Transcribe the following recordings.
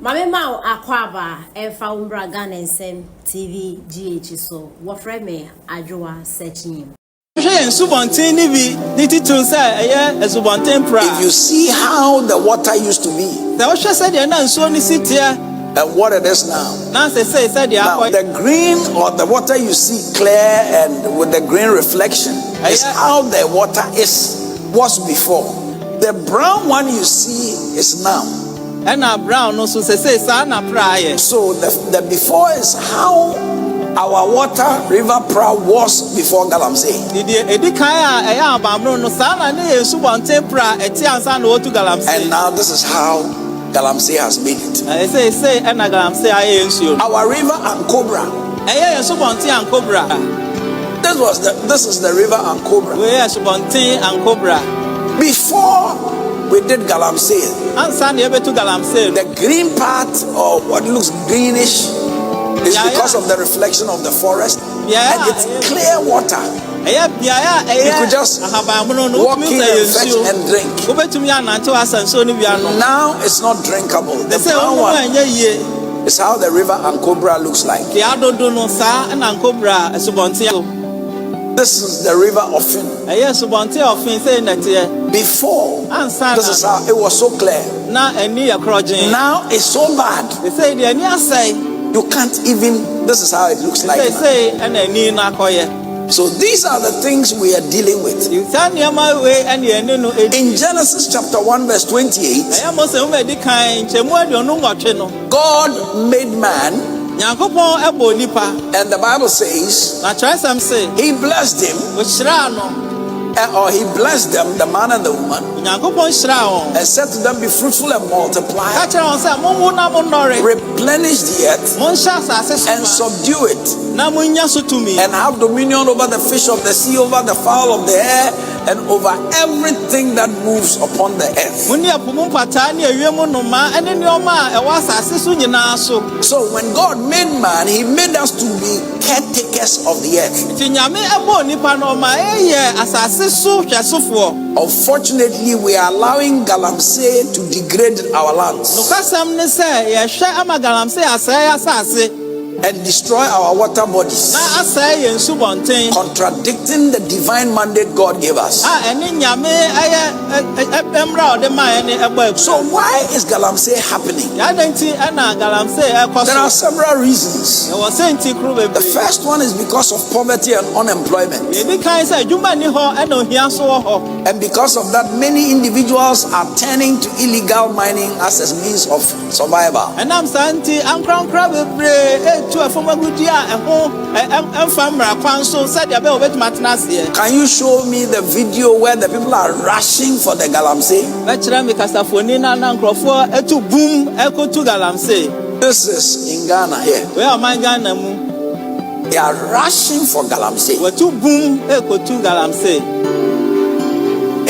Mame Mao Akwaba Efa Umbra Ghana TV GH so wofre me adwoa searching. If you see how the water used to be and what it is now, the green or the water you see clear and with the green reflection is how the water was before. The brown one you see is now. And brown also say so the before is how our water river proud was before Galamsey. And now this is how Galamsey has made it. Our river and Cobra. This is the river and Cobra. Before we did Galamsey, the green part or what looks greenish is because of the reflection of the forest, and it's clear water. You could just walk in and fetch and drink. Now it's not drinkable. The brown one is how the river and Cobra looks like. This is the river of Fin. Before, this is how it was so clear. Now it's so bad. You can't even, this is how it looks like now. So these are the things we are dealing with. In Genesis chapter 1 verse 28, God made man, and the Bible says he blessed him, or he blessed them, the man and the woman, and said to them, be fruitful and multiply, replenish the earth and subdue it, and have dominion over the fish of the sea, over the fowl of the air, and over everything that moves upon the earth. So when God made man, he made us to be caretakers of the earth. Unfortunately, we are allowing Galamsey to degrade our lands and destroy our water bodies, contradicting the divine mandate God gave us. So why is Galamsey happening? There are several reasons. The first one is because of poverty and unemployment. And because of that, many individuals are turning to illegal mining as a means of survival. Can you show me the video where the people are rushing for the Galamsey? This is in Ghana here. They are rushing for Galamsey.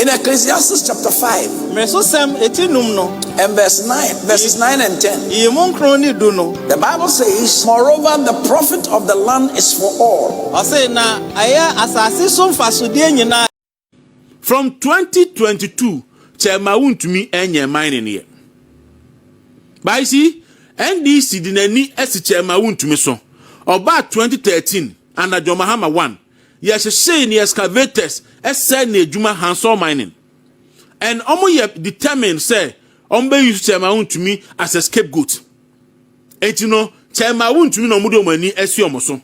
In Ecclesiastes chapter 5 and verses 9 and 10, the Bible says, moreover, the profit of the land is for all. From 2022, Chema won't me any mining here. By see, NDC dinani esi Chema won't me so. About 2013, and a Jomahama 1. Yes, say ni excavators, send ni Juma Hansol mining. And ye determined, say, use Chema to me as a scapegoat. And you know, Chema to me no mudo money as your moso.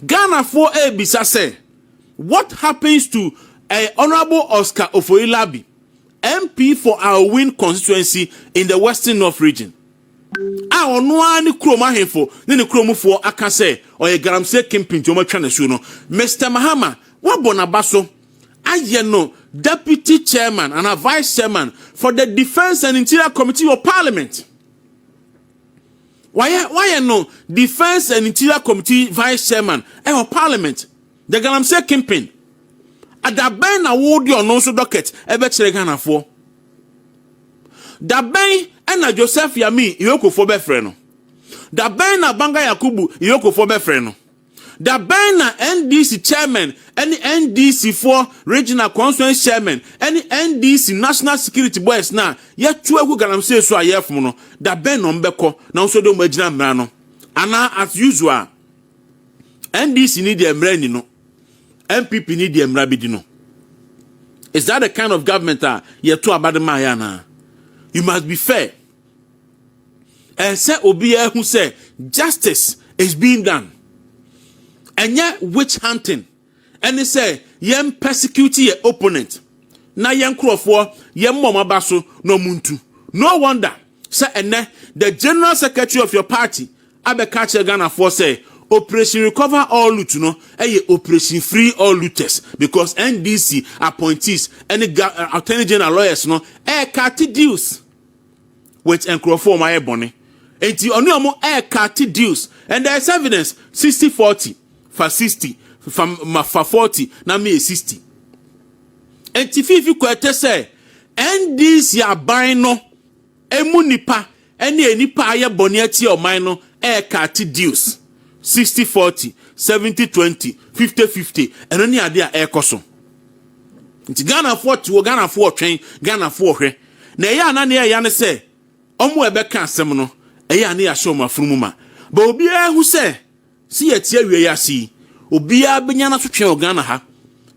Ghana 4A bisa say, what happens to a Honorable Oscar Ofoilabi, MP for our Win constituency in the Western North region? Our no any chroma info, then the chromo for Akase or a Galamsey Kimpin to Machana. Mr. Mahama, what bonabaso? Agyin, Deputy Chairman and a Vice Chairman for the Defense and Interior Committee of Parliament. Why no Defense and Interior Committee Vice Chairman of Parliament? The Galamsey Kimpin. At the Ben award your no so docket ever Ghana for. The Ben and Joseph Yami, Yoko for Befreno. The Ben na Banga Yakubu, Yoko for Befreno. da ben na NDC chairman any NDC for regional constituency chairman any NDC national security boys na ye tuagu galamsey so ayefum no da ben no mbeko na nso de magina mra no ana as usual NDC need the emrani no MPP need the emrabidi no. Is that the kind of government you to about the Mayana? You must be fair. And say Obiya who say justice is being done. And yet witch hunting. And they say yem persecute your opponent. Na yem crofo yem mama baso no muntu. No wonder. Say and the general secretary of your party Abekache Ghana for say Operation Recover All Loot, no, Operation Free All Looters, because NDC appointees and attorney general lawyers, no, carty deals which encroform my bonnet. And the only carty deals, and there's evidence 60-40 for 60 for 40, now me 60. And if you could say NDC are buying no, emunipa, any nipa ya boniati or minor carty deals. 60-40, 70-20, 50-50, and only idea air coso. It's Ghana for two, Ghana for train, Ghana for her. Naya Nania Yana say, Omwebeka Semono, Ayania show my frumuma. But Obia who say, see it here we see, Obia Binyana to train Ghana ha.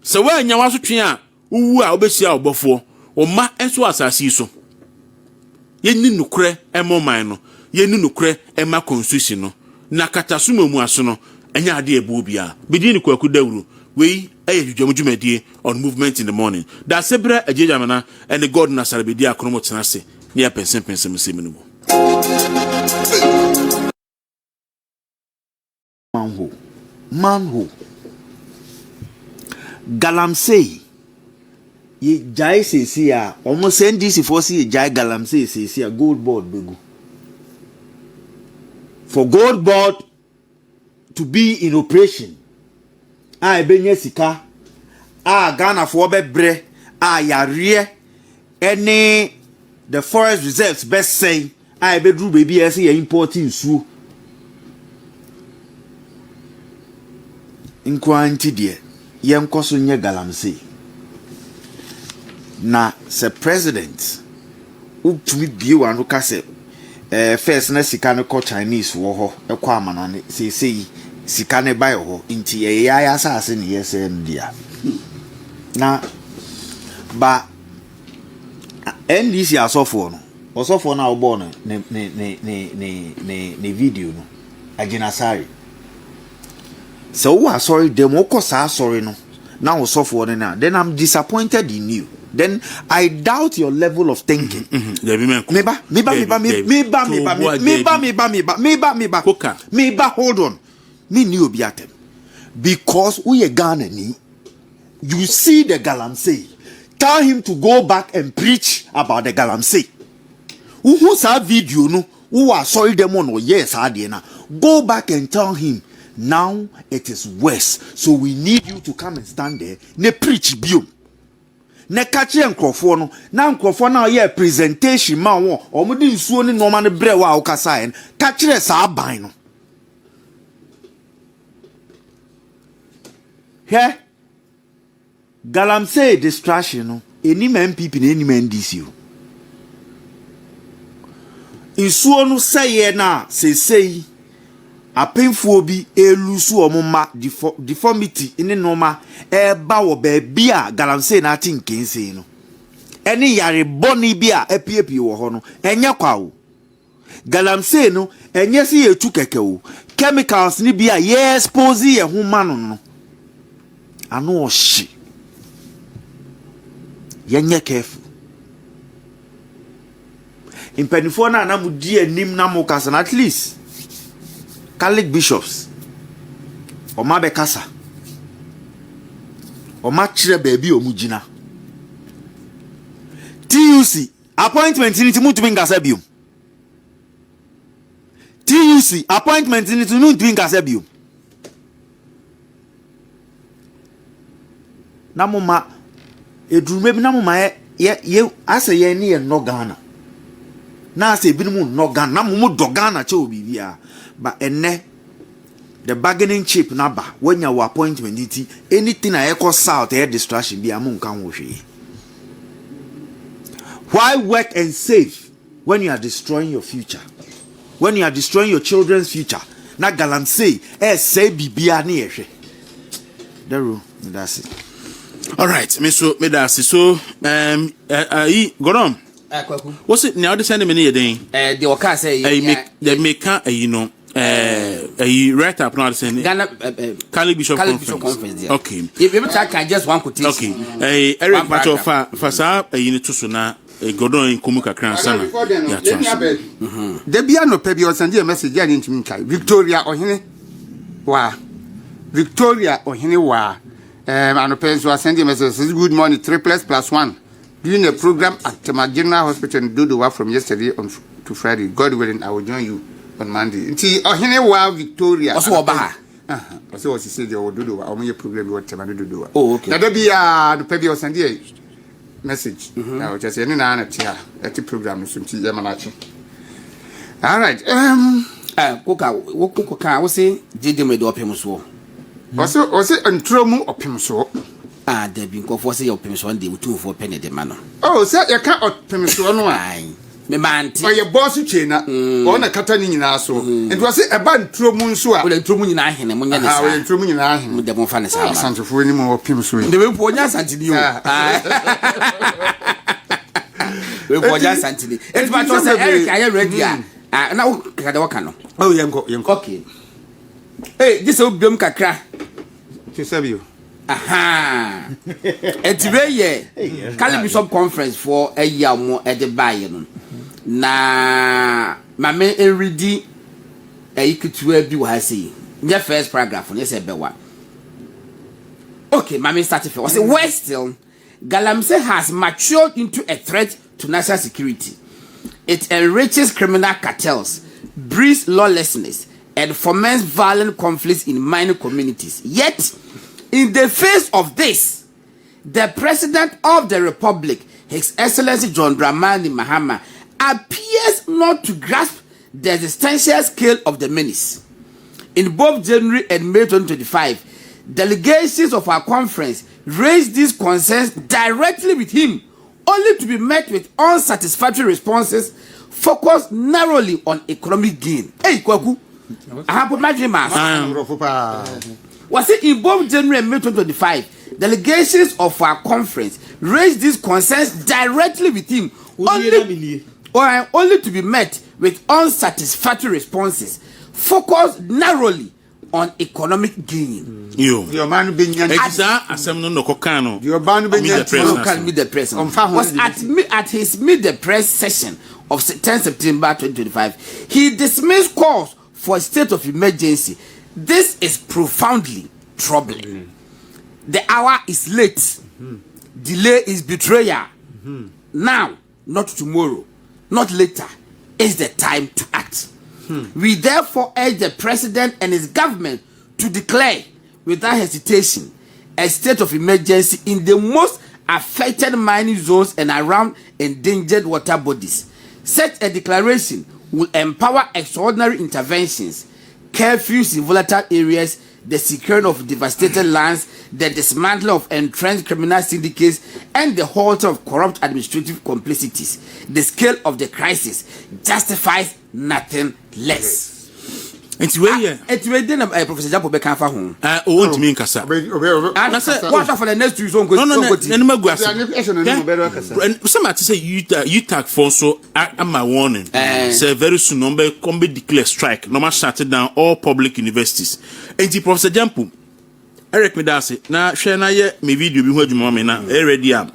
So when you was to train, who are Obesia before, or ma and so as I see so. Ye no cre, and more minor, ye no cre, and my constitution. Na katasumo mu aso no enya ade ebu bia bidin kwaku dawru we ayedwamdwumedie on movement in the morning da sebra ajejamana and the god na sarabedi akromo tenase ne pensen semenu manho galamsey ye jai sesi a omo send this for see jai galamsey sesi a gold board begu. For gold board to be in operation, benye sika, Ghana for bebre, yare, any the forest reserves best say, bedru baby as a importing su. In quantity, yam kosunya galamsey. Na se president, to me be one who can first na sika no ko Chinese wo ho ekwa amanane sei sika ne bai ho nti ya asase ne yesem dia na ba NDC asofo no osofo na obo no ne video no Agyin Asare so wo Asare dem wo ko sa Asare no na osofo no na then I'm disappointed in you. Then I doubt your level of thinking. Meba, hold on. Me knew biatem. Because we are Ghana ni, you see the galamsey. Tell him to go back and preach about the galamsey. Who saw video no? Who are sorry them on or yes, Adiana. Go back and tell him. Now it is worse. So we need you to come and stand there. Ne preach biom. Ne kachi enkrofo no na enkrofo na ye presentation ma won omudi nsuo ni no ma ne bre wa okasa en kachire sa ban no he galamsey distraction no eni MPP na eni NDC o nsuo no seye na sesei apemfuo bi elusu omuma deformity ini noma eba wo baabi a galamsey na tinkense no eni yare boni bi a epiepie wo ho no enye kwa wo galamsey no enye si etu keke wo chemicals ni bi a ye expose ye huma no ano ohye yenye careful impenifo na na mudi anim na mo kasa at least Catholic bishops Oma bekasa Oma chire baby omugina TUC appointment ni timu ngasa biom TUC appointment ni timu ngasa biom namuma edurume bi namuma ye ase ye ni ye no Ghana na ase bi mu no Ghana namumu do Ghana che obibia ba enne the bargaining chip number when you appointment anything I echo south air distraction be among kanwoshi. Why work and save when you are destroying your future? When you are destroying your children's future? Na galam say say bibia na ehwe. Daru, that's it. All right, me that's it. So Godom. What's it now? The send me then. The waka say they make you know a write up now saying Ghana Cali Bishop Conference. Okay. If you take just one quotation. Okay. Eric Macho for sa you need to suna Godon in Kumuka Kran sana. There be no pebi or send a message into me. Victoria or Hine wa Victoria or Hine wa and parents were sending a message. Good morning, 3++1. Doing a program at my general hospital in Dodowa from yesterday on to Friday. God willing, I will join you on Monday. Until Hine wa Victoria. Also Obaha. So what she said you will do our program what to do. Oh, okay. There be the pebi or send a message. Now just any at the program some Yamanachi. All right. Coca, we say JDM with Opimso. Also, and Tromu Opimso. There be go for say Opimso one day with 2 for penny the manor. Oh, sir, you can't Opimso no one. Me man, or your boss China on a Catani in Aso. It was a band Tromun Sua. Well, Tromun in Ahin and Munya, Tromun in Ahin with the Monfan Santa for any more Opimso. The way for us until you. We for just until it's what was Eric. I am ready. Now, Kadawakano. Oh, young cocky. Hey, this old Bium Kakra. To serve you. Aha. It's very Cali Bishop Conference for a year more at the Bayern. Na Mame Eridi a Ikutu do I say. The first paragraph on yes, Bewa. Okay, Mame started for. I say, where still Galamsey has matured into a threat to national security. It enriches criminal cartels, breeds lawlessness, and foments violent conflicts in minor communities. Yet, in the face of this, the President of the Republic, His Excellency John Dramani Mahama, appears not to grasp the existential scale of the menace. In both January and May 2025, delegations of our conference raised these concerns directly with him, only to be met with unsatisfactory responses focused narrowly on economic gain. Hey, Kwaku, I have put my dream. Was it in both January and May 2025? Delegations of our conference raised these concerns directly with him, only to be met with unsatisfactory responses focused narrowly on economic gain. Your man being no kokano. Your man being the president was at his mid-the-press session of 10 September 2025. He dismissed calls for a state of emergency. This is profoundly troubling. The hour is late. Delay is betrayal. Now, not tomorrow, not later, is the time to act. We therefore urge the president and his government to declare without hesitation a state of emergency in the most affected mining zones and around endangered water bodies. Such a declaration will empower extraordinary interventions, curfews in volatile areas, the securing of devastated lands, the dismantling of entrenched criminal syndicates, and the halting of corrupt administrative complicities. The scale of the crisis justifies nothing less. It's where Professor Japo Bekan fa ho. Want me nkasa. And I said, what for the next 2 years on go. No, somebody say you tag for so am my warning. Say very soon number come be declare strike. No shut down all public universities. And Professor Japo Eric Medase na share na ye me video bi ho adwuma me na ready am.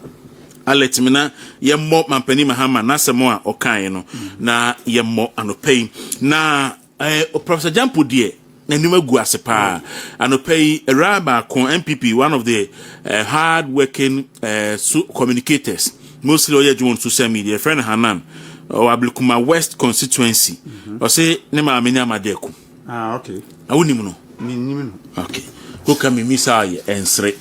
Alert me na ye mo mampani Mahama na semo a okan no na ye mo anopai na Professor Jampo dear, Nanuma Guasepa, and pay a rabbi con MPP, one of the hard working communicators, mostly lawyer Jones social media, friend Hanan, or Ablukuma West constituency, or say Nema Minia Madeku. Okay. I wouldn't even know. Okay. Who can be Missai and Sre?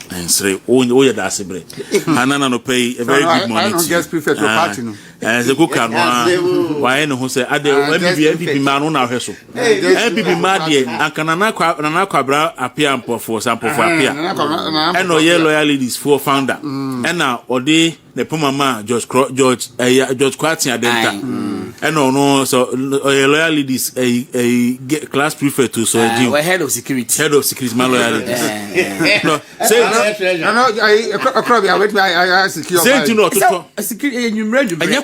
And Sre, oh, yeah, that's a break. Hanan no pay a very good morning. I don't just prefer to party. the kuka no why no who say ade MPP man no na hweso MPP man de ankana na kwabra apia for sample for apia and no ye loyal ladies for founder and now ode the mama George Kwatin adenta and no so loyal ladies a class prefect to so head of security my loyal ladies no say no I wait I secure say no to security you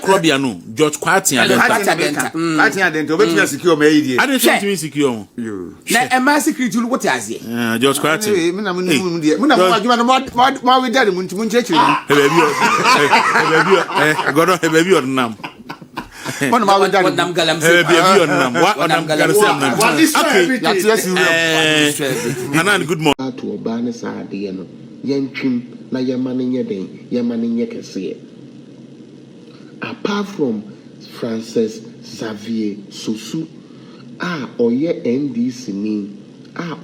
Krobia no George Kwatin adenta obetumi secure me idie I don't mean secure na e security what is here George Kwatin me na munum die me na mo adwuma no mo we dare mu ntimu nchechiri baby or nam one ma we dare nam galam baby or nam what nam galam Hanan good morning to oba ne saade no yentwim na yemane nye den yemane nye kese apart from Francis Xavier Sosu oye NDC ni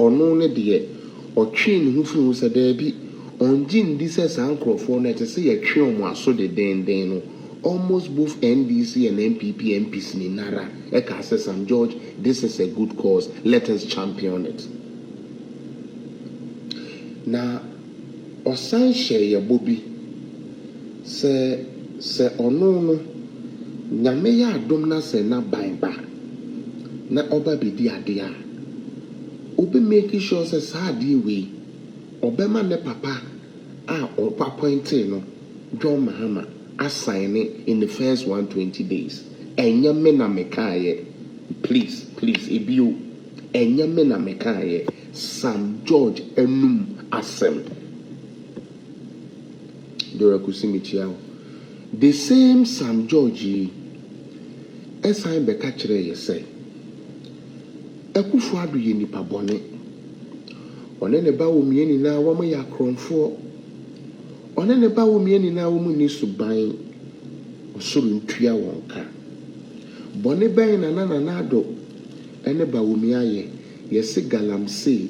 ono ne de otwe ne hufun se da bi onjin di se sankrofo na te se ye twe omo aso de den no almost both NDC and MPP MPs ni nara e ka say Sam George this is a good cause let us champion it na osan share ye bobi se ono no nyame ya adom na se na banba na oba bedi ade a obi make sure se saade we obema ne papa opa appointed no John Mahama assign it in the first 120 days enya me na mekaye please ebio enya me na mekaye Sam George enum asem Dora kusimichiao the same Sam George assign beka kire ye say Akufo ado ye nipa bone one ne ba wo mieni na wo ya kronfo one ne ba wo mieni na wo mu ni suban osuru ntua wonka bone ben na ado ene ba wo mi aye yesi galamse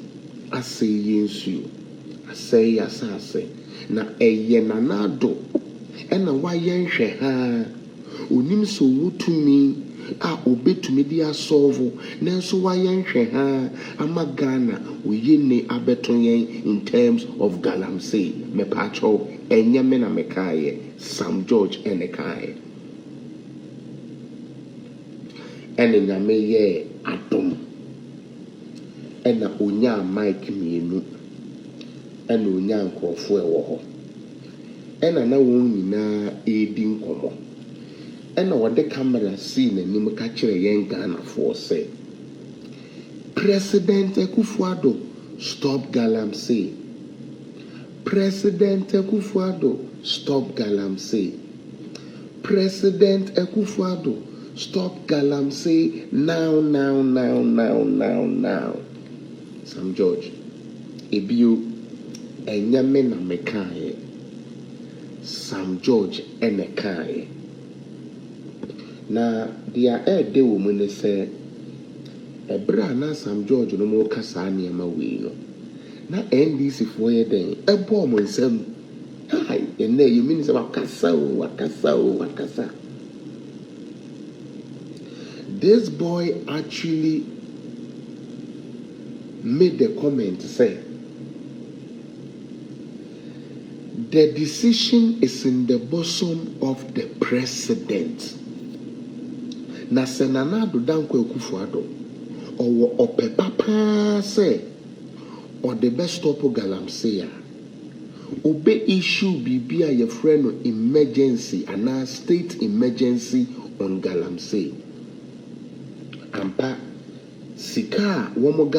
ase yensu ase yasase na eye na ado ena wa yenhwe ha onim so wotumi obetumi dia solve nanso wa yenhwe ha amagana oyene abeton yen in terms of galamse me pacho enya me na mekaye Sam George enekaye ene nyame ye adom ena onya Mike mienu ena onya nkrofo ewo ho ena na won nyina edi nkomo ena wode camera see na nim ka kire yen Ghana for say President Akufo-Addo stop galamsey President Akufo-Addo stop galamsey President Akufo-Addo stop galamsey now Sam George ebio enyame na mekae Sam George enekae na dia de wo mu ne se ebra na Sam George no mo kasa ne ma we no na NDC fo ye den ebo mo nsam hai ene you mean say wakasa this boy actually made the comment say the decision is in the bosom of the president. Na senana do danko Akufo-Addo owo ope papa say or the best stop galamsey obe issue bibia ye friend emergency and a state emergency on galamsey ampa sika womo